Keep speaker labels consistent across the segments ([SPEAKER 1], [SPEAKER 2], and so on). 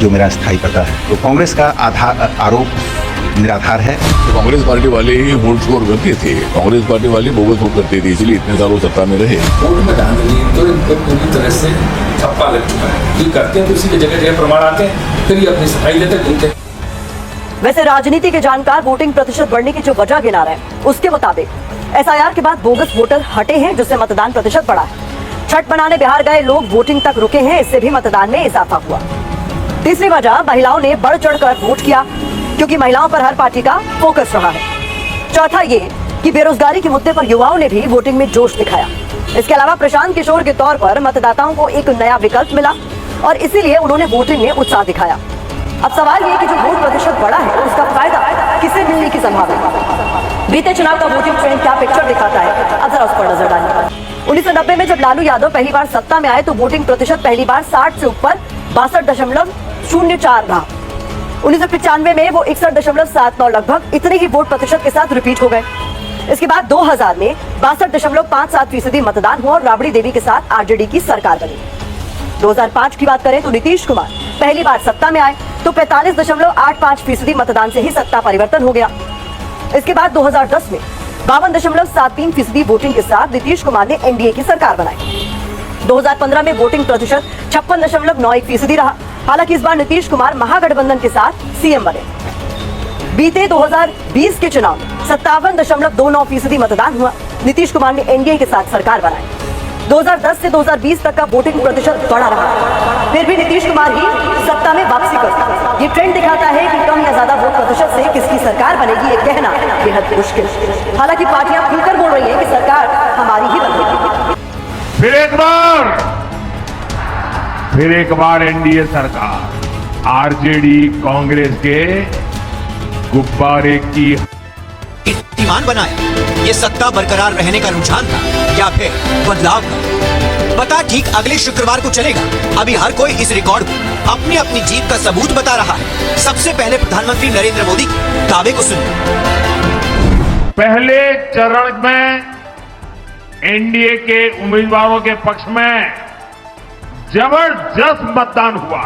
[SPEAKER 1] जो मेरा स्थायी पता है। तो कांग्रेस का आरोप निराधार है।
[SPEAKER 2] तो कांग्रेस पार्टी वाले ही वोट स्कोर करते थे, कांग्रेस पार्टी वाले बोगस वोट करते थे, इसलिए इतने सालों सत्ता में रहे।
[SPEAKER 3] वोट में धांधली तो इनको पूरी तरह से ठप्पा लग चुका है। ये करते हैं तो इसी के जगह जगह प्रमाण आते हैं, फिर ये अपनी सफाई लेते घूमते।
[SPEAKER 4] वैसे राजनीति के जानकार वोटिंग प्रतिशत बढ़ने की जो वजह गिना रहे हैं, उसके मुताबिक एसआईआर के बाद बोगस वोटर हटे हैं, जिससे मतदान प्रतिशत बढ़ा है। छठ मनाने बिहार गए लोग वोटिंग तक रुके हैं, इससे भी मतदान में इजाफा हुआ। तीसरी वजह, महिलाओं ने बढ़ चढ़कर वोट किया, क्योंकि महिलाओं पर हर पार्टी का फोकस रहा है। चौथा ये कि बेरोजगारी के मुद्दे पर युवाओं ने भी वोटिंग में जोश दिखाया। इसके अलावा प्रशांत किशोर के तौर पर मतदाताओं को एक नया विकल्प मिला और इसीलिए उन्होंने वोटिंग में उत्साह दिखाया। अब सवाल ये कि जो वोट प्रतिशत बढ़ा है, उसका फायदा किसे मिलने की संभावना है? बीते चुनाव का वोटिंग ट्रेंड क्या पिक्चर दिखाता है, अब जरा उस पर नजर डालिए। 1990 में जब लालू यादव पहली बार सत्ता में आए तो वोटिंग प्रतिशत पहली बार 60 से ऊपर 62.04 रहा। 1995 में वो 61.79 लगभग इतने ही वोट प्रतिशत के साथ रिपीट हो गए। इसके बाद 2000 में 62.57% मतदान हुआ और राबड़ी देवी के साथ आरजेडी की सरकार बनी। 2005 की बात करें तो नीतीश कुमार पहली बार सत्ता में आए तो 45.85% मतदान से ही सत्ता परिवर्तन हो गया। इसके बाद 2010 में 52.73% वोटिंग के साथ नीतीश कुमार ने एनडीए की सरकार बनाई। 2015 में वोटिंग प्रतिशत 56.91% रहा। हालांकि इस बार नीतीश कुमार महागठबंधन के साथ सीएम बने। बीते 2020 के चुनाव में 57.29% मतदान हुआ। नीतीश कुमार ने एनडीए के साथ सरकार बनाई। 2010 से 2020 तक का वोटिंग प्रतिशत बढ़ा रहा, फिर भी नीतीश कुमार ही सत्ता में वापसी करते। ये ट्रेंड दिखाता है कि कम या ज्यादा वोट प्रतिशत से किसकी सरकार बनेगी, ये कहना बेहद मुश्किल। हालांकि पार्टियां खुलकर बोल रही हैं कि सरकार हमारी ही बनेगी।
[SPEAKER 5] फिर एक बार एनडीए सरकार आरजेडी कांग्रेस के गुब्बारे की
[SPEAKER 6] कीर्तिमान बनाया। ये सत्ता बरकरार रहने का रुझान था या फिर बदलाव का? पता ठीक अगले शुक्रवार को चलेगा। अभी हर कोई इस रिकॉर्ड को अपनी अपनी जीत का सबूत बता रहा है। सबसे पहले प्रधानमंत्री नरेंद्र मोदी के दावे को सुनिए।
[SPEAKER 5] पहले चरण में एनडीए के उम्मीदवारों के पक्ष में जबरदस्त मतदान हुआ।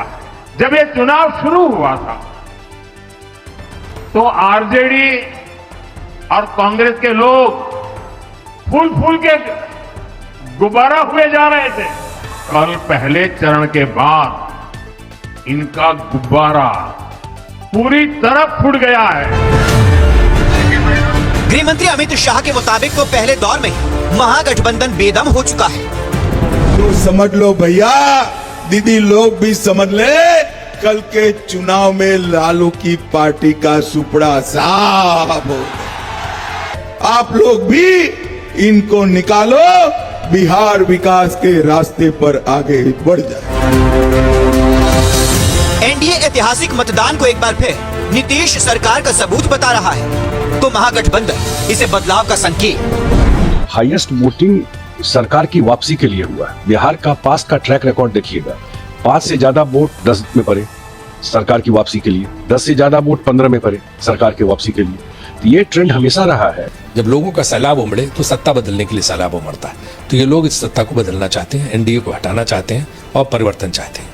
[SPEAKER 5] जब ये चुनाव शुरू हुआ था तो आरजेडी और कांग्रेस के लोग फूल के गुब्बारा हुए जा रहे थे। कल पहले चरण के बाद इनका गुब्बारा पूरी तरह फूट गया है।
[SPEAKER 6] गृह मंत्री अमित शाह के मुताबिक तो पहले दौर में महागठबंधन बेदम हो चुका है।
[SPEAKER 7] तो समझ लो भैया, दीदी लोग भी समझ ले, कल के चुनाव में लालू की पार्टी का सुपड़ा साफ हो। आप लोग भी इनको निकालो, बिहार विकास के रास्ते पर आगे बढ़ जाए।
[SPEAKER 6] एनडीए ऐतिहासिक मतदान को एक बार फिर नीतीश सरकार का सबूत बता रहा है, तो महागठबंधन इसे बदलाव का संकेत।
[SPEAKER 8] हाईएस्ट वोटिंग सरकार की वापसी के लिए हुआ है। बिहार का पास्ट का ट्रैक रिकॉर्ड देखिएगा, 5 से ज्यादा वोट 10 में पड़े सरकार की वापसी के लिए, 10 से ज्यादा वोट 15 में पड़े सरकार की वापसी के लिए। तो ये ट्रेंड हमेशा रहा है।
[SPEAKER 3] जब लोगों का सैलाब उमड़े तो सत्ता बदलने के लिए सैलाब उमड़ता है। तो ये लोग इस सत्ता को बदलना चाहते हैं, एनडीए को हटाना चाहते हैं और परिवर्तन चाहते हैं।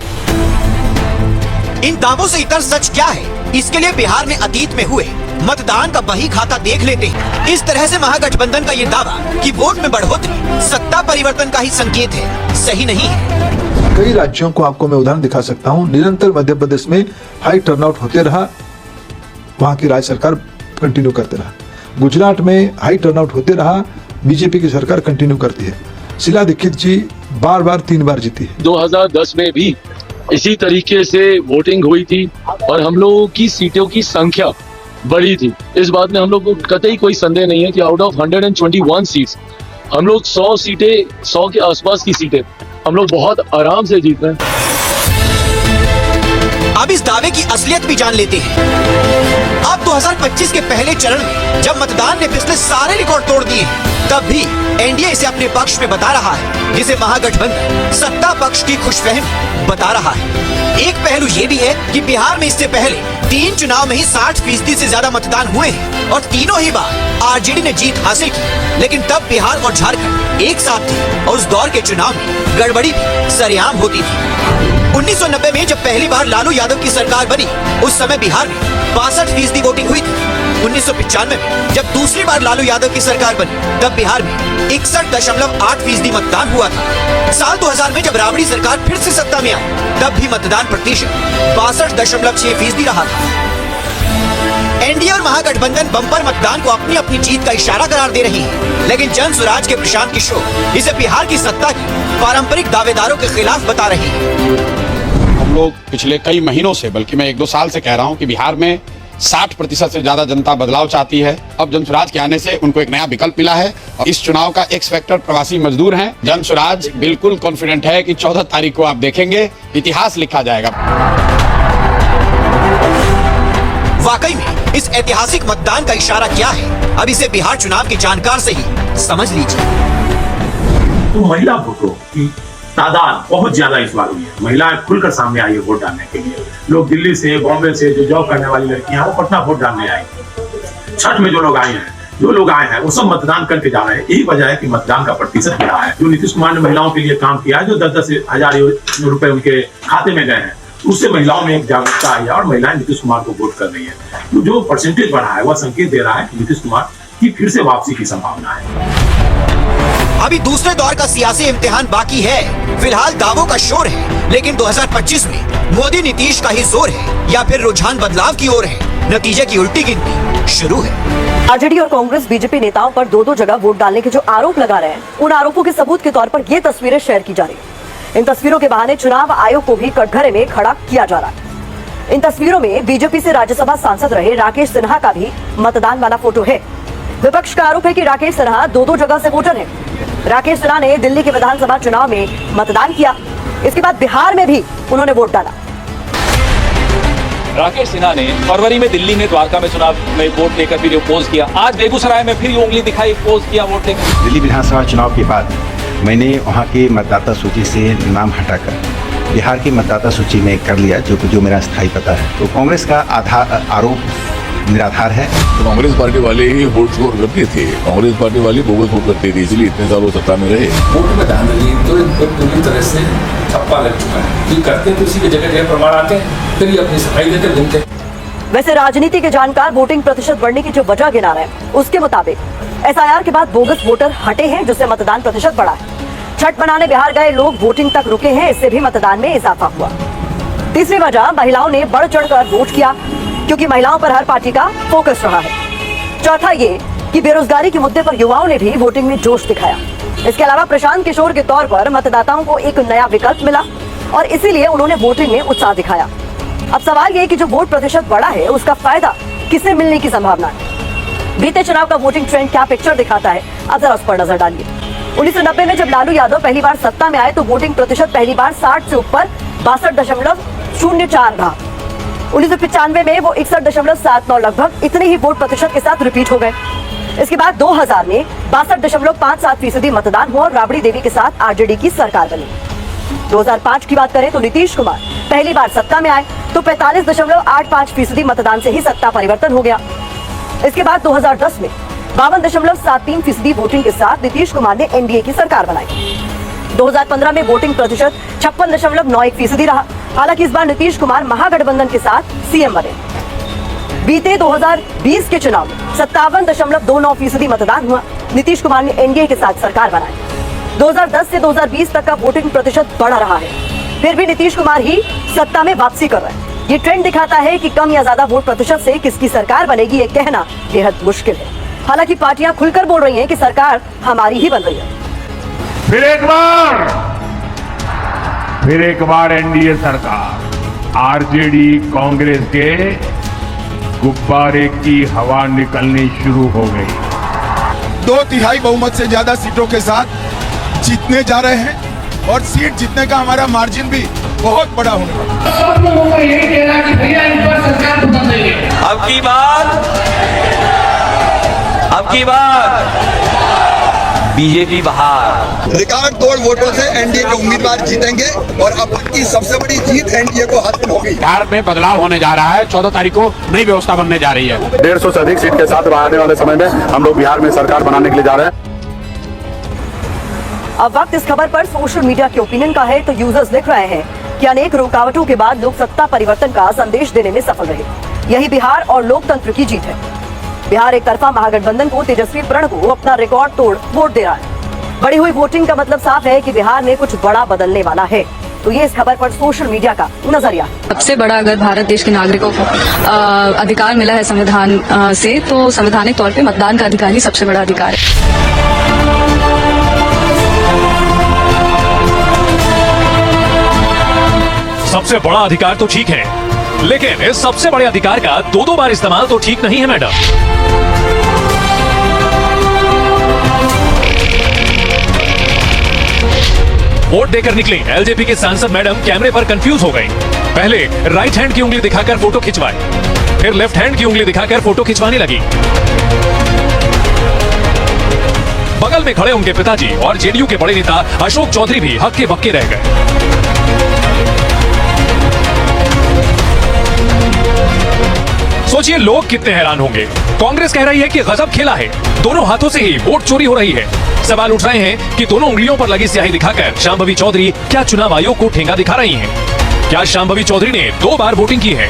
[SPEAKER 6] इन दावों से इतर सच क्या है, इसके लिए बिहार में अतीत में हुए मतदान का बही खाता देख लेते हैं। इस तरह से महागठबंधन का ये दावा कि वोट में बढ़ोतरी सत्ता परिवर्तन का ही संकेत है, सही नहीं है।
[SPEAKER 9] कई राज्यों को आपको मैं उदाहरण दिखा सकता हूँ। निरंतर मध्य प्रदेश में हाई टर्नआउट होते रहा, वहाँ की राज्य सरकार कंटिन्यू करते रहा। गुजरात में हाई टर्नआउट होते रहा, बीजेपी की सरकार कंटिन्यू करती है। शीला दीक्षित जी बार 3 बार जीती है।
[SPEAKER 10] 2010 में भी इसी तरीके से वोटिंग हुई थी और हम लोगों की सीटों की संख्या बढ़ी थी। इस बात में हम लोग को कतई कोई संदेह नहीं है कि आउट ऑफ 121 सीट्स हम लोग 100 सीटें, 100 के आसपास की सीटें हम लोग बहुत आराम से जीत रहे हैं।
[SPEAKER 6] अब इस दावे की असलियत भी जान लेते हैं। अब 2025 के पहले चरण में जब मतदान ने पिछले सारे रिकॉर्ड तोड़ दिए, तब भी एनडीए इसे अपने पक्ष में बता रहा है, जिसे महागठबंधन सत्ता पक्ष की खुशफहमी बता रहा है। एक पहलू ये भी है कि बिहार में इससे पहले 3 चुनाव में ही 60% से ज्यादा मतदान हुए हैं और तीनों ही बार आरजेडी ने जीत हासिल की। लेकिन तब बिहार और झारखंड एक साथ थे और उस दौर के चुनाव में गड़बड़ी भी सरेआम होती थी। 1990 में जब पहली बार लालू यादव की सरकार बनी, उस समय बिहार में 62% वोटिंग हुई थी। 1995 में जब दूसरी बार लालू यादव की सरकार बनी, तब बिहार में 61.8% मतदान हुआ था। साल 2000 में जब राबड़ी सरकार फिर से सत्ता में आई, तब भी मतदान प्रतिशत 62.6% रहा था। एनडीए और महागठबंधन बम्पर मतदान को अपनी अपनी जीत का इशारा करार दे रही है, लेकिन जन स्वराज के प्रशांत किशोर इसे बिहार की सत्ता की पारंपरिक दावेदारों के खिलाफ बता रहे हैं।
[SPEAKER 11] हम लोग पिछले कई महीनों से, बल्कि मैं 1-2 साल से कह रहा हूं कि बिहार में 60% से ज्यादा जनता बदलाव चाहती है। अब जन स्वराज के आने से उनको एक नया विकल्प मिला है और इस चुनाव का एक्स फैक्टर प्रवासी मजदूर हैं। जन स्वराज बिल्कुल कॉन्फिडेंट है कि 14 तारीख को आप देखेंगे इतिहास लिखा जाएगा।
[SPEAKER 6] वाकई में इस ऐतिहासिक मतदान का इशारा क्या है, अब इसे बिहार चुनाव के जानकार से ही समझ लीजिए।
[SPEAKER 12] तो महिला वोटरों की तादाद बहुत ज्यादा इस बार हुई है। महिलाएं खुलकर सामने आई है वोट डालने के लिए। लोग दिल्ली से, बॉम्बे से जो जॉब करने वाली लड़कियां वो पटना वोट डालने आई। छठ में जो लोग आए हैं वो सब मतदान करके जा रहे हैं। यही वजह है कि मतदान का प्रतिशत बढ़ा है। जो नीतीश कुमार ने महिलाओं के लिए काम किया है, जो 10-10 हजार रुपए उनके खाते में गए हैं, उससे महिलाओं में एक जागरूकता आई है और महिलाएं नीतीश कुमार को वोट कर रही है। तो जो परसेंटेज बढ़ा है वह संकेत दे रहा है कि नीतीश कुमार की फिर से वापसी की संभावना है।
[SPEAKER 6] अभी दूसरे दौर का सियासी इम्तिहान बाकी है। फिलहाल दावों का शोर है, लेकिन 2025 में मोदी नीतीश का ही जोर है या फिर रुझान बदलाव की ओर है। नतीजे की उल्टी गिनती शुरू है।
[SPEAKER 4] आरजेडी और कांग्रेस बीजेपी नेताओं पर दो जगह वोट डालने के जो आरोप लगा रहे हैं, उन आरोपों के सबूत के तौर पर ये तस्वीरें शेयर की जा रही है। इन तस्वीरों के बहाने चुनाव आयोग को भी कटघरे में खड़ा किया जा रहा है। इन तस्वीरों में बीजेपी से राज्यसभा सांसद रहे राकेश सिन्हा का भी मतदान वाला फोटो है। विपक्ष का आरोप है कि राकेश सिन्हा दो जगह से वोटर है। राकेश सिन्हा ने दिल्ली के विधानसभा चुनाव में मतदान किया, इसके बाद बिहार में भी उन्होंने वोट डाला।
[SPEAKER 13] राकेश सिन्हा ने फरवरी में दिल्ली में द्वारका में चुनाव में वोट लेकर फिर अपोज किया। आज बेगूसराय में फिर उंगली दिखाई, अपोज किया वोट लेकर।
[SPEAKER 1] दिल्ली विधानसभा चुनाव के बाद मैंने वहाँ की मतदाता सूची से नाम हटाकर बिहार की मतदाता सूची में कर लिया, जो मेरा स्थायी पता है। तो कांग्रेस का आरोप निराधार है।
[SPEAKER 2] तो कांग्रेस पार्टी वाले ही वोट चोर करते थे, कांग्रेस पार्टी वाले बोगस वोट करते थे, इसलिए इतने सालों सत्ता में रहे।
[SPEAKER 3] वोट में धांधली तो इनको पूरी तरह से ठप्पा लग चुका है। ये करते तो उसी की जगह प्रमाण आते हैं, फिर ये अपनी सफाई देकर घूमते हैं।
[SPEAKER 4] वैसे राजनीति के जानकार वोटिंग प्रतिशत बढ़ने की जो वजह गिना रहे हैं, उसके मुताबिक एसआईआर के बाद बोगस वोटर हटे हैं, जिससे मतदान प्रतिशत बढ़ा है। छठ मनाने बिहार गए लोग वोटिंग तक रुके हैं, इससे भी मतदान में इजाफा हुआ। तीसरी वजह, महिलाओं ने बढ़ चढ़कर वोट किया, क्योंकि महिलाओं पर हर पार्टी का फोकस रहा है। चौथा ये कि बेरोजगारी के मुद्दे पर युवाओं ने भी वोटिंग में जोश दिखाया। इसके अलावा प्रशांत किशोर के तौर पर मतदाताओं को एक नया विकल्प मिला और इसीलिए उन्होंने वोटिंग में उत्साह दिखाया। अब सवाल ये कि जो वोट प्रतिशत बढ़ा है, उसका फायदा किसे मिलने की संभावना है? बीते चुनाव का वोटिंग ट्रेंड क्या पिक्चर दिखाता है, अब जरा उस पर नजर डालिए। 1990 में जब लालू यादव पहली बार सत्ता में आए तो वोटिंग प्रतिशत पहली बार 60 से ऊपर 62.04 रहा। 1995 में वो 61.79 लगभग इतने ही वोट प्रतिशत के साथ रिपीट हो गए। इसके बाद 2000 में 62.57% मतदान हुआ और राबड़ी देवी के साथ आरजेडी की सरकार बनी। 2005 की बात करें तो नीतीश कुमार पहली बार सत्ता में आए तो 45.85% मतदान से ही सत्ता परिवर्तन हो गया। इसके बाद 2010 में 52.73% वोटिंग के साथ नीतीश कुमार ने एनडीए की सरकार बनाई। 2015 में वोटिंग प्रतिशत 56.91% रहा। हालांकि इस बार नीतीश कुमार महागठबंधन के साथ सीएम बने। बीते 2020 के चुनाव में 57.29% मतदान हुआ। नीतीश कुमार ने एनडीए के साथ सरकार बनाई। 2010 से 2020 तक का वोटिंग प्रतिशत बढ़ रहा है, फिर भी नीतीश कुमार ही सत्ता में वापसी कर रहे हैं। ये ट्रेंड दिखाता है कि कम या ज्यादा वोट प्रतिशत से किसकी सरकार बनेगी, ये कहना बेहद मुश्किल है। हालांकि पार्टियां खुलकर बोल रही हैं कि सरकार हमारी ही बन रही है।
[SPEAKER 5] फिर एक बार एनडीए सरकार, आरजेडी कांग्रेस के गुब्बारे की हवा निकलनी शुरू हो गई।
[SPEAKER 7] 2/3 बहुमत से ज्यादा सीटों के साथ जीतने जा रहे हैं और सीट जीतने का हमारा मार्जिन भी बहुत बड़ा होने वाला है।
[SPEAKER 13] अब की बात बीजेपी बाहर।
[SPEAKER 7] रिकॉर्ड तोड़ वोटों से एनडीए के उम्मीदवार जीतेंगे और अब की सबसे बड़ी जीत एनडीए को हासिल होगी।
[SPEAKER 11] बिहार में बदलाव होने जा रहा है। 14 तारीख को नई व्यवस्था बनने जा रही है। 150 से अधिक सीट के साथ आने वाले समय में हम लोग बिहार में सरकार बनाने के लिए जा रहे हैं।
[SPEAKER 4] अब वक्त इस खबर पर सोशल मीडिया के ओपिनियन का है, तो यूजर्स लिख रहे हैं कि अनेक रुकावटों के बाद लोग सत्ता परिवर्तन का संदेश देने में सफल रहे। यही बिहार और लोकतंत्र की जीत है। बिहार एक तरफा महागठबंधन को तेजस्वी प्रण को अपना रिकॉर्ड तोड़ वोट दे रहा है। बढ़ी हुई वोटिंग का मतलब साफ है कि बिहार में कुछ बड़ा बदलने वाला है। तो ये इस खबर पर सोशल मीडिया का नजरिया।
[SPEAKER 14] सबसे बड़ा अगर भारत देश के नागरिकों को अधिकार मिला है संविधान से, तो संवैधानिक तौर पे मतदान का अधिकार ही सबसे बड़ा अधिकार है।
[SPEAKER 15] सबसे बड़ा अधिकार तो ठीक है, लेकिन इस सबसे बड़े अधिकार का दो बार इस्तेमाल तो ठीक नहीं है मैडम। वोट देकर निकली एलजेपी के सांसद मैडम कैमरे पर कंफ्यूज हो गई। पहले राइट हैंड की उंगली दिखाकर फोटो खिंचवाई, फिर लेफ्ट हैंड की उंगली दिखाकर फोटो खिंचवाने लगी। बगल में खड़े उनके पिताजी और जेडीयू के बड़े नेता अशोक चौधरी भी हक्के बक्के रह गए। सोचिए लोग कितने हैरान होंगे। कांग्रेस कह रही है कि गजब खेला है, दोनों हाथों से ही वोट चोरी हो रही है। सवाल उठ रहे हैं कि दोनों उंगलियों पर लगी स्याही दिखाकर शांभवी चौधरी क्या चुनाव आयोग को ठेंगा दिखा रही हैं? क्या शांभवी चौधरी ने 2 बार वोटिंग की है?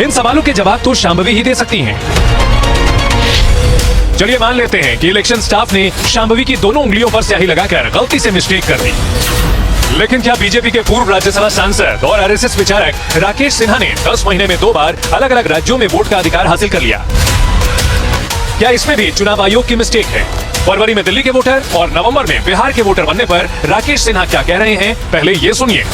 [SPEAKER 15] इन सवालों के जवाब तो शांभवी ही दे सकती हैं। चलिए मान लेते हैं कि इलेक्शन स्टाफ ने शांभवी की दोनों उंगलियों पर स्याही लगाकर गलती से मिस्टेक कर दी। लेकिन क्या बीजेपी के पूर्व राज्यसभा सांसद और आरएसएस विचारक राकेश सिन्हा ने 10 महीने में 2 बार अलग अलग राज्यों में वोट का अधिकार हासिल कर लिया? क्या इसमें भी चुनाव आयोग की मिस्टेक है? फरवरी में दिल्ली के वोटर और नवंबर में बिहार के वोटर बनने पर राकेश सिन्हा क्या कह रहे हैं, पहले ये सुनिए।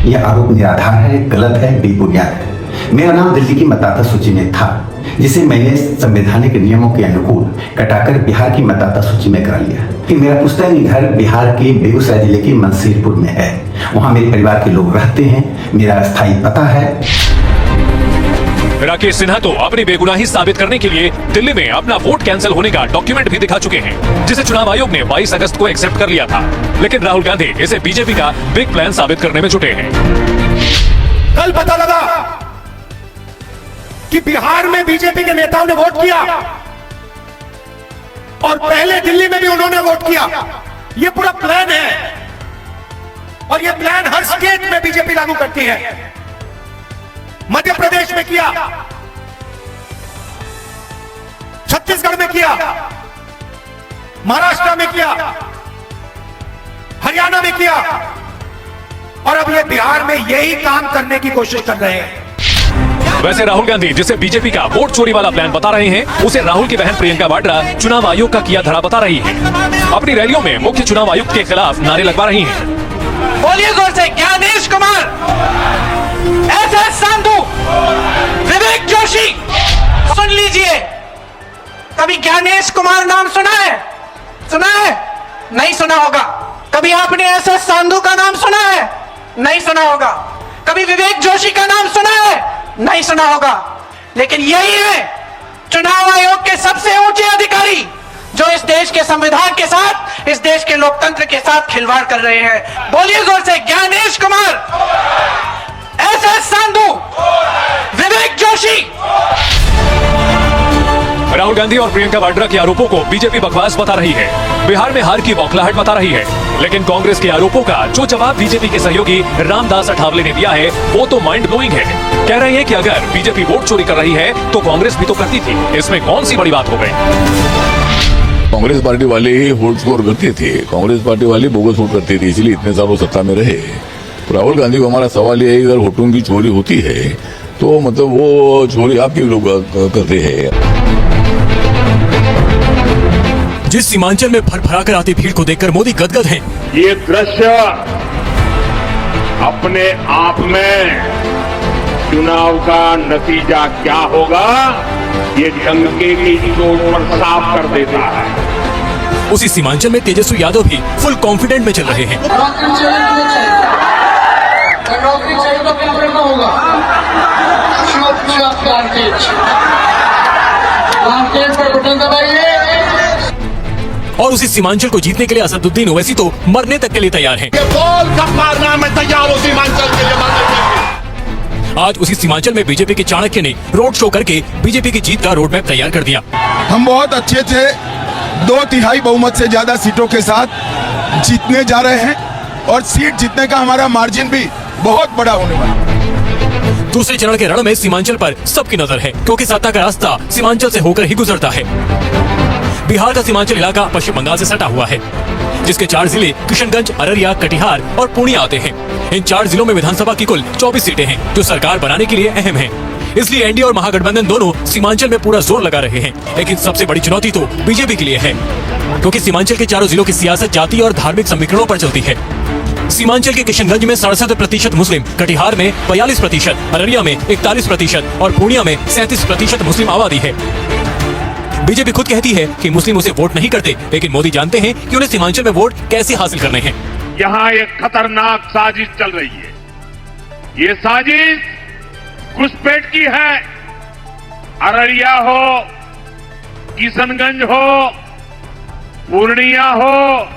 [SPEAKER 1] यह आरोप निराधार है, गलत है, बेबुनियाद है। मेरा नाम दिल्ली की मतदाता सूची में था, जिसे मैंने संवैधानिक नियमों के अनुकूल कटाकर बिहार की मतदाता सूची में करा लिया। कि मेरा पुश्तैनी घर बिहार के बेगूसराय जिले के मंसीरपुर में है। वहाँ मेरे परिवार के लोग रहते हैं, मेरा स्थायी पता है।
[SPEAKER 15] राकेश सिन्हा तो अपनी बेगुनाही साबित करने के लिए दिल्ली में अपना वोट कैंसिल होने का डॉक्यूमेंट भी दिखा चुके हैं, जिसे चुनाव आयोग ने 22 अगस्त को एक्सेप्ट कर लिया था। लेकिन राहुल गांधी इसे बीजेपी का बिग प्लान साबित करने में जुटे हैं।
[SPEAKER 12] कल पता लगा कि बिहार में बीजेपी के नेताओं ने वोट किया और पहले दिल्ली में भी उन्होंने वोट किया। ये पूरा प्लान है और ये प्लान हर स्टेट में बीजेपी लागू करती है। मध्य प्रदेश में किया, छत्तीसगढ़ में किया, महाराष्ट्र में किया, हरियाणा में किया और अब ये बिहार में यही काम करने की कोशिश कर रहे हैं।
[SPEAKER 15] वैसे राहुल गांधी जिसे बीजेपी का वोट चोरी वाला प्लान बता रहे हैं, उसे राहुल की बहन प्रियंका वाड्रा चुनाव आयोग का किया धरा बता रही है। अपनी रैलियों में मुख्य चुनाव आयुक्त के खिलाफ नारे लगवा रही हैं।
[SPEAKER 6] बोलिए जोर से, ज्ञानेश कुमार, एसएस संधू, विवेक जोशी। सुन लीजिए, कभी ज्ञानेश कुमार नाम सुना है? सुना है? नहीं सुना होगा। कभी आपने एसएस संधू का नाम सुना है? नहीं सुना होगा। कभी विवेक जोशी का नाम सुना है? नहीं सुना होगा। लेकिन यही है चुनाव आयोग के सबसे ऊंचे अधिकारी, जो इस देश के संविधान के साथ, इस देश के लोकतंत्र के साथ खिलवाड़ कर रहे हैं। बोलिए जोर से, ज्ञानेश कुमार, एसएस संधू, विवेक जोशी।
[SPEAKER 15] राहुल गांधी और प्रियंका वाड्रा के आरोपों को बीजेपी बकवास बता रही है, बिहार में हार की बौखलाहट बता रही है। लेकिन कांग्रेस के आरोपों का जो जवाब बीजेपी के सहयोगी रामदास अठावले ने दिया है, वो तो माइंड ब्लोइंग है। कह रहे हैं कि अगर बीजेपी वोट चोरी कर रही है तो कांग्रेस भी तो करती थी, इसमें कौन सी बड़ी बात हो गई?
[SPEAKER 2] कांग्रेस पार्टी वाले ही वोट स्कोर करते थे, कांग्रेस पार्टी वाले बोगस वोट करते थे, इसलिए इतने सालों सत्ता में रहे। राहुल गांधी को हमारा सवाल ये है, अगर वोटों की चोरी होती है तो मतलब वो चोरी आपके लोग करते हैं।
[SPEAKER 15] जिस सीमांचल में भरभरा कर आती भीड़ को देखकर मोदी गदगद हैं।
[SPEAKER 5] ये दृश्य अपने आप में चुनाव का नतीजा क्या होगा, ये डंके की चोट पर साफ कर देता है।
[SPEAKER 15] उसी सीमांचल में तेजस्वी यादव भी फुल कॉन्फिडेंट में चल रहे हैं।
[SPEAKER 12] नौकरी चाहिए तो क्या करना होगा? पर बटन दबाइए।
[SPEAKER 15] और उसी सीमांचल को जीतने के लिए असदुद्दीन ओवैसी तो मरने तक के लिए तैयार हैं।
[SPEAKER 12] मारना मैं तैयार हूं सीमांचल के लिए मारने।
[SPEAKER 15] आज उसी सीमांचल में बीजेपी के चाणक्य ने रोड शो करके बीजेपी की जीत का रोड मैप तैयार कर दिया।
[SPEAKER 7] हम बहुत अच्छे से 2/3 बहुमत से ज्यादा सीटों के साथ जीतने जा रहे हैं और सीट जीतने का हमारा मार्जिन भी बहुत बड़ा होने वाला है।
[SPEAKER 15] दूसरे चरण के रण में सीमांचल पर सबकी नजर है, क्योंकि सत्ता का रास्ता सीमांचल से होकर ही गुजरता है। बिहार का सीमांचल इलाका पश्चिम बंगाल से सटा हुआ है, जिसके 4 जिले किशनगंज, अररिया, कटिहार और पूर्णिया आते हैं। इन 4 जिलों में विधानसभा की कुल 24 सीटें हैं, जो सरकार बनाने के लिए अहम हैं। इसलिए एनडीए और महागठबंधन दोनों सीमांचल में पूरा जोर लगा रहे हैं। लेकिन सबसे बड़ी चुनौती तो बीजेपी के लिए है, क्योंकि सीमांचल के चारों जिलों की सियासत जाति और धार्मिक समीकरणों पर चलती है। सीमांचल के किशनगंज में 67% मुस्लिम, कटिहार में 42%, अररिया में 41% और पूर्णिया में 37% मुस्लिम आबादी है। बीजेपी खुद कहती है कि मुस्लिम उसे वोट नहीं करते, लेकिन मोदी जानते हैं कि उन्हें सीमांचल में वोट कैसे हासिल करने हैं।
[SPEAKER 5] यहाँ एक खतरनाक साजिश चल रही है। ये साजिश घुसपैठ की है। अररिया हो, किशनगंज हो, पूर्णिया हो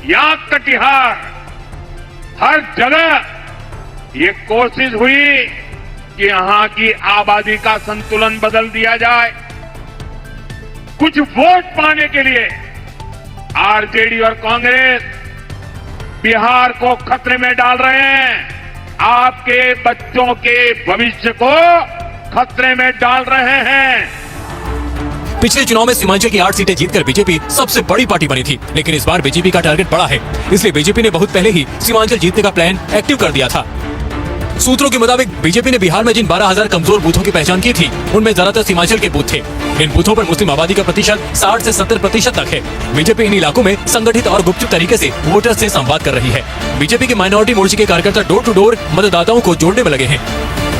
[SPEAKER 5] या कटिहार, हर जगह ये कोशिश हुई कि यहां की आबादी का संतुलन बदल दिया जाए। कुछ वोट पाने के लिए आरजेडी और कांग्रेस बिहार को खतरे में डाल रहे हैं, आपके बच्चों के भविष्य को खतरे में डाल रहे हैं।
[SPEAKER 15] पिछले चुनाव में सीमांचल की 8 सीटें जीतकर बीजेपी सबसे बड़ी पार्टी बनी थी, लेकिन इस बार बीजेपी का टारगेट बड़ा है। इसलिए बीजेपी ने बहुत पहले ही सीमांचल जीतने का प्लान एक्टिव कर दिया था। सूत्रों के मुताबिक बीजेपी ने बिहार में जिन 12,000 कमजोर बूथों की पहचान की थी, उनमें ज्यादातर सीमांचल के बूथ थे। इन बूथों पर मुस्लिम आबादी का प्रतिशत 60 से 70% तक है। बीजेपी इन इलाकों में संगठित और गुपचुप तरीके से वोटर्स से संवाद कर रही है। बीजेपी के माइनॉरिटी मोर्चे के कार्यकर्ता डोर टू डोर मतदाताओं को जोड़ने में लगे हैं,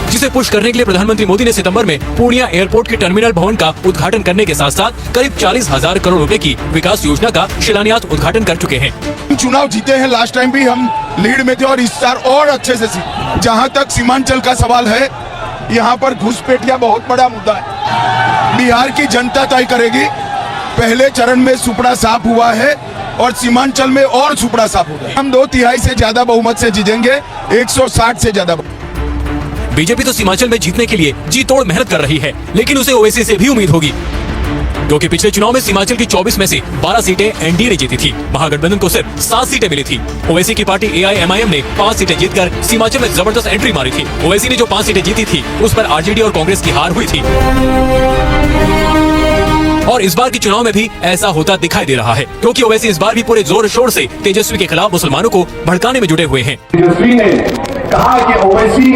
[SPEAKER 15] जिसे पुश करने के लिए प्रधानमंत्री मोदी ने सितंबर में पूर्णिया एयरपोर्ट के टर्मिनल भवन का उद्घाटन करने के साथ साथ करीब 40,000 करोड़ रुपए की विकास योजना का शिलान्यास उद्घाटन कर चुके हैं।
[SPEAKER 7] चुनाव जीते हैं, लास्ट टाइम भी हम लीड में थे और इस बार और अच्छे से। जहां तक सीमांचल का सवाल है, यहाँ पर घुसपैठिया बहुत बड़ा मुद्दा है। बिहार की जनता तय करेगी। पहले चरण में सुपड़ा साफ हुआ है और सीमांचल में और सुपड़ा साफ होगा। हम 2/3 से ज्यादा बहुमत से जीतेंगे, 160 से ज्यादा।
[SPEAKER 15] बीजेपी तो सीमांचल में जीतने के लिए जी तोड़ मेहनत कर रही है, लेकिन उसे ओवैसी से भी उम्मीद होगी, क्योंकि पिछले चुनाव में सीमांचल की 24 में से 12 सीटें एनडीए ने जीती थी। महागठबंधन को सिर्फ 7 सीटें मिली थी। ओवैसी की पार्टी एआईएमआईएम ने 5 सीटें जीतकर सीमांचल में जबरदस्त एंट्री मारी थी। ओवैसी ने जो 5 सीटें जीती थी, उस पर आरजेडी और कांग्रेस की हार हुई थी। और इस बार के चुनाव में भी ऐसा होता दिखाई दे रहा है, क्योंकि ओवैसी इस बार भी पूरे जोर शोर से तेजस्वी के खिलाफ मुसलमानों को भड़काने में जुटे हुए हैं।
[SPEAKER 16] तेजस्वी ने कहा कि ओवैसी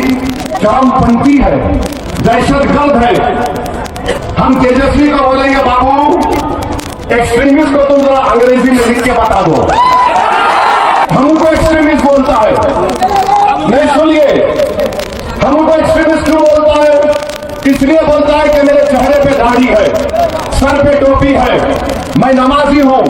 [SPEAKER 16] चरमपंथी है, दहशतगर्द है। हम तेजस्वी को बोलेंगे, बाबू एक्सट्रीमिस्ट को तुम जरा अंग्रेजी में लिख के बता दो। हमको एक्सट्रीमिस्ट बोलता है, नहीं सुनिए, हमको एक्सट्रीमिस्ट क्यों बोलता है? इसलिए बोलता है कि मेरे चेहरे पे दाढ़ी है, सर पे टोपी है, मैं नमाजी हूँ।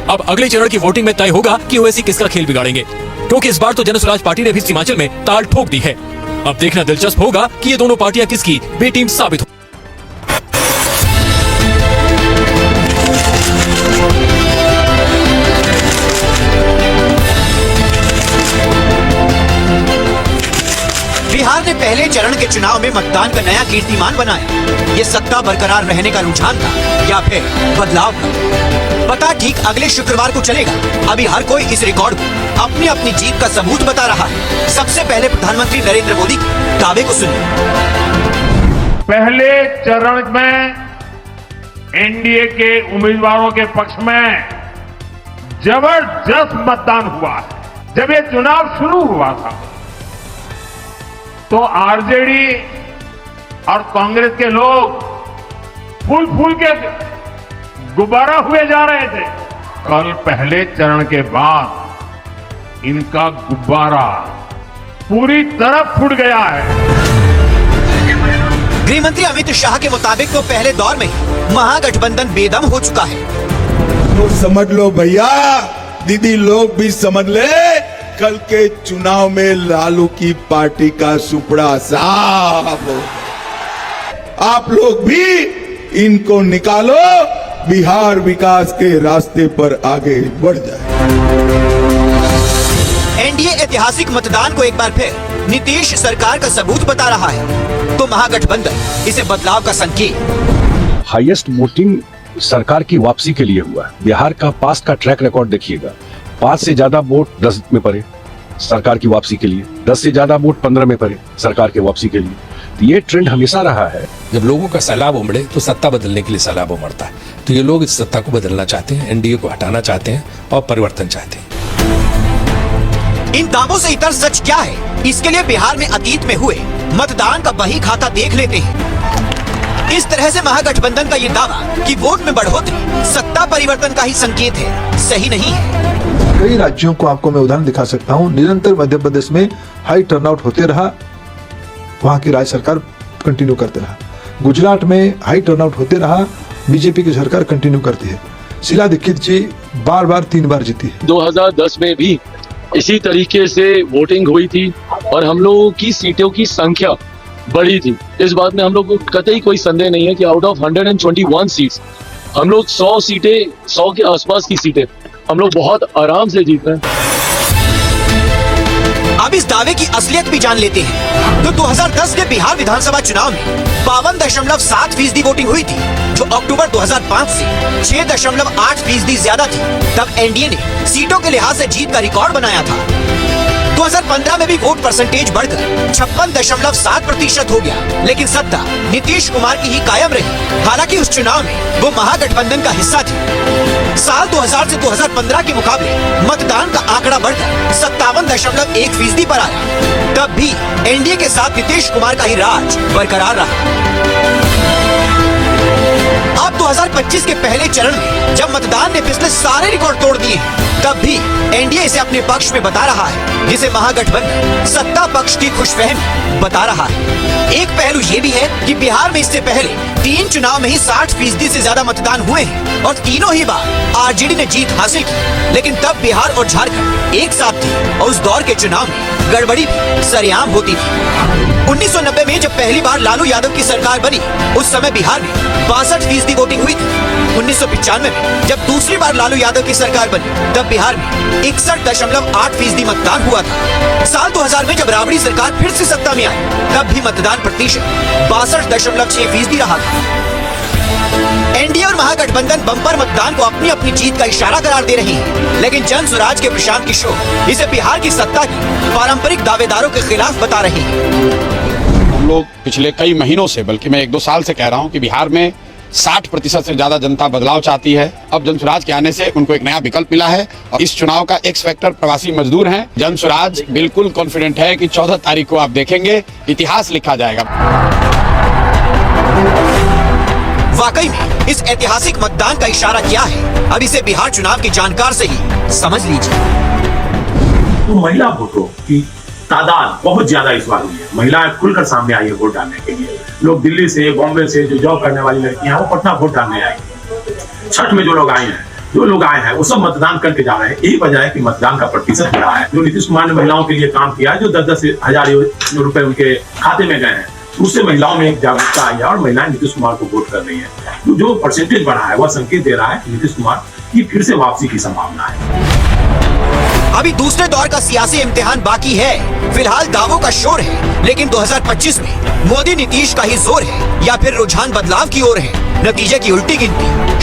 [SPEAKER 15] अब अगले चरण की वोटिंग में तय होगा कि ओवैसी किसका खेल बिगाड़ेंगे, क्योंकि इस बार तो जनसुराज पार्टी ने भी सीमांचल में ताल ठोक दी है। अब देखना दिलचस्प होगा कि ये दोनों पार्टियां किसकी बी टीम साबित हो।
[SPEAKER 6] बिहार ने पहले चरण के चुनाव में मतदान का नया कीर्तिमान बनाया। ये सत्ता बरकरार रहने का रुझान था या फिर बदलाव का? पता ठीक अगले शुक्रवार को चलेगा। अभी हर कोई इस रिकॉर्ड को अपनी अपनी जीत का सबूत बता रहा है। सबसे पहले प्रधानमंत्री नरेंद्र मोदी के दावे को सुनिए।
[SPEAKER 5] पहले चरण में एनडीए के उम्मीदवारों के पक्ष में जबरदस्त मतदान हुआ है। जब ये चुनाव शुरू हुआ था तो आरजेडी और कांग्रेस के लोग फूल फूल के गुब्बारा हुए जा रहे थे। कल पहले चरण के बाद इनका गुब्बारा पूरी तरह फूट गया है।
[SPEAKER 6] गृह मंत्री अमित शाह के मुताबिक तो पहले दौर में महागठबंधन बेदम हो चुका है।
[SPEAKER 7] तो समझ लो भैया, दीदी लोग भी समझ ले, कल के चुनाव में लालू की पार्टी का सुपड़ा साफ हो। आप लोग भी इनको निकालो, बिहार विकास के रास्ते पर आगे बढ़ जाए।
[SPEAKER 6] एनडीए ऐतिहासिक मतदान को एक बार फिर नीतीश सरकार का सबूत बता रहा है, तो महागठबंधन इसे बदलाव का संकेत।
[SPEAKER 8] हाईएस्ट वोटिंग सरकार की वापसी के लिए हुआ है। बिहार का पास्ट का ट्रैक रिकॉर्ड देखिएगा, 5 से ज्यादा वोट 10 में पड़े सरकार की वापसी के लिए, 10 से ज्यादा वोट 15 में पड़े सरकार के वापसी के लिए। तो ये ट्रेंड हमेशा रहा है।
[SPEAKER 3] जब लोगों का सैलाब उमड़े तो सत्ता बदलने के लिए सैलाब उमड़ता है। तो ये लोग इस सत्ता को बदलना चाहते हैं, एनडीए को हटाना चाहते हैं और परिवर्तन चाहते हैं।
[SPEAKER 6] इन दावों से इतर सच क्या है, इसके लिए बिहार में अतीत में हुए मतदान का बही खाता देख लेते हैं। इस तरह से महागठबंधन का ये दावा कि वोट में बढ़ोतरी सत्ता परिवर्तन का ही संकेत है, सही नहीं है।
[SPEAKER 9] कई राज्यों को आपको मैं उदाहरण दिखा सकता हूँ। निरंतर मध्य प्रदेश में हाई टर्नआउट होते रहा, वहां की राज्य सरकार कंटिन्यू करते रहा। गुजरात में हाई टर्नआउट होते रहा, बीजेपी की सरकार कंटिन्यू करती है। शीला दीक्षित जी बार बार 3 बार जीती है।
[SPEAKER 10] 2010 में भी इसी तरीके से वोटिंग हुई थी और हम लोगों की सीटों की संख्या बढ़ी थी। इस बात में हम लोग को कतई कोई संदेह नहीं है कि आउट ऑफ 121 सीट्स हम लोग 100 सीटें, 100 के आसपास की सीटें हम लोग बहुत आराम से जीत रहे हैं।
[SPEAKER 6] अब इस दावे की असलियत भी जान लेते हैं। तो 2010 के बिहार विधानसभा चुनाव में 52.7% वोटिंग हुई थी, जो अक्टूबर 2005 से 6.8% ज्यादा थी। तब एनडीए ने सीटों के लिहाज से जीत का रिकॉर्ड बनाया था। 2015 में भी वोट परसेंटेज बढ़कर 56.7% हो गया, लेकिन सत्ता नीतीश कुमार की ही कायम रही। हालांकि उस चुनाव में वो महागठबंधन का हिस्सा थी। साल 2000 से 2015 के मुकाबले मतदान का आंकड़ा बढ़कर 57.1% पर आया। तब भी एनडीए के साथ नीतीश कुमार का ही राज बरकरार रहा। अब 2025 के पहले चरण में जब मतदान ने पिछले सारे रिकॉर्ड तोड़ दिए, तब भी एनडीए इसे अपने पक्ष में बता रहा है, जिसे महागठबंधन सत्ता पक्ष की खुशफहमी बता रहा है। एक पहलू ये भी है कि बिहार में इससे पहले 3 चुनाव में ही 60% से ज्यादा मतदान हुए हैं और तीनों ही बार आरजेडी ने जीत हासिल की। लेकिन तब बिहार और झारखंड एक साथ थे और उस दौर के चुनाव में गड़बड़ी भी सरेआम होती थी। 1990 में जब पहली बार लालू यादव की सरकार बनी, उस समय बिहार में 62% वोटिंग हुई थी। 1995 में जब दूसरी बार लालू यादव की सरकार बनी, तब बिहार में 61.8% मतदान हुआ था। साल 2000 में जब राबड़ी सरकार फिर से सत्ता में आई, तब भी मतदान प्रतिशत 62.6% रहा था। एनडीए और महागठबंधन बम्पर मतदान को अपनी अपनी जीत का इशारा करार दे रही है, लेकिन जन स्वराज के प्रशांत किशोर इसे बिहार की सत्ता की पारंपरिक दावेदारों के खिलाफ बता रहे हैं।
[SPEAKER 11] हम लोग पिछले कई महीनों से, बल्कि मैं 1-2 साल से कह रहा हूं कि बिहार में 60% से ज्यादा जनता बदलाव चाहती है। अब जन स्वराज के आने से उनको एक नया विकल्प मिला है और इस चुनाव का एक्स फैक्टर प्रवासी मजदूर हैं। जन स्वराज बिल्कुल कॉन्फिडेंट है कि 14 तारीख को आप देखेंगे इतिहास लिखा जाएगा।
[SPEAKER 6] वाकई में इस ऐतिहासिक मतदान का इशारा क्या है, अब इसे बिहार चुनाव के जानकार से ही समझ लीजिए।
[SPEAKER 12] तो महिला वोटरों की तादाद बहुत ज्यादा इस बार हुई है। महिलाएं खुलकर सामने आई है वोट डालने के लिए। लोग दिल्ली से, बॉम्बे से जो जॉब करने वाली लड़कियां, वो पटना वोट डालने आई। छठ में जो लोग आए हैं वो सब मतदान करके जा रहे हैं। यही वजह है कि मतदान का प्रतिशत बढ़ा है। जो नीतीश कुमार ने महिलाओं के लिए काम किया है, जो 10-10 हजार रुपए उनके खाते में गए हैं, उससे महिलाओं में एक जागरूकता आई है और महिलाएं नीतीश कुमार को वोट कर रही है। जो परसेंटेज बढ़ा है वह संकेत दे रहा है कि नीतीश कुमार की फिर से वापसी की संभावना है।
[SPEAKER 6] अभी दूसरे दौर का सियासी इम्तिहान बाकी है। फिलहाल दावों का शोर है, लेकिन 2025 में मोदी नीतीश का ही जोर है या फिर रुझान बदलाव की ओर है। नतीजे की उल्टी गिनती